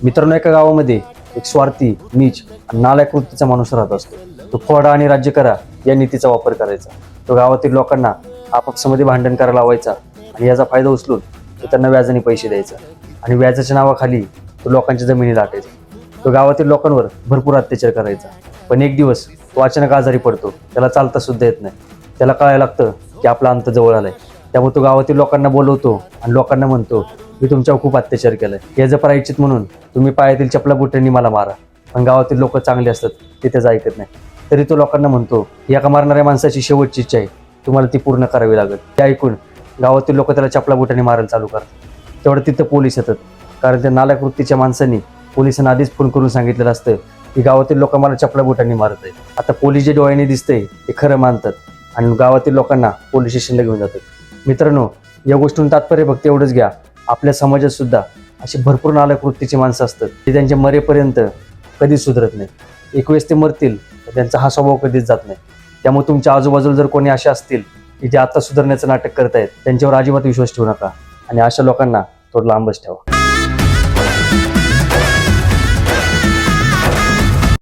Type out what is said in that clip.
मित्रांनो, एका गावामध्ये एक स्वार्थी, नीच आणि नालायक वृत्तीचा माणूस राहत असतो. तो फोडा आणि राज्य करा या नीतीचा वापर करायचा. तो गावातील लोकांना आपापसामध्ये भांडण करायला लावायचा आणि याचा फायदा उचलून तो त्यांना व्याजाने पैसे द्यायचा आणि व्याजाच्या नावाखाली तो लोकांच्या जमिनी लाटायचा. तो गावातील लोकांवर भरपूर अत्याचार करायचा. पण एक दिवस तो अचानक आजारी पडतो. त्याला चालता सुद्धा येत नाही. त्याला कळायला लागतं की आपला अंत जवळ आलाय. त्यामुळे तो गावातील लोकांना बोलवतो आणि लोकांना म्हणतो, मी तुमच्यावर खूप अत्याचार केलाय. याचं प्रायश्चित म्हणून तुम्ही पायातील चपला बुटांनी मला मारा. पण गावातील लोक चांगले असतात, ते त्याचं ऐकत नाही. तरी तो लोकांना म्हणतो, एका मारणाऱ्या माणसाची शेवटची इच्छा आहे, तुम्हाला ती पूर्ण करावी लागेल. ते ऐकून गावातील लोक त्याला चपला बुटांनी मारायला चालू करतात. तेवढं तिथं पोलीस येतात, कारण त्या नालायक वृत्तीच्या माणसांनी पोलिसांना आधीच फोन करून सांगितलेलं असतं की गावातील लोक मला चपला बुटांनी मारत आहेत. आता पोलीस जे डोळ्यांनी दिसतंय ते खरं मानतात आणि गावातील लोकांना पोलीस स्टेशनला घेऊन जातात. मित्रांनो, या गोष्टीतून तात्पर्य फक्त एवढंच घ्या, आपल्या समाजात सुद्धा अशी भरपूर नालायक वृत्तीची माणसं असतात ते त्यांच्या मरेपर्यंत कधीच सुधरत नाही. एक वेळेस ते मरतील तर त्यांचा हा स्वभाव कधीच जात नाही. त्यामुळे तुमच्या आजूबाजूला जर कोणी असे असतील की जे आता सुधारण्याचं नाटक करतायत, त्यांच्यावर अजिबात विश्वास ठेवू नका आणि अशा लोकांना थोडं लांबच ठेवा.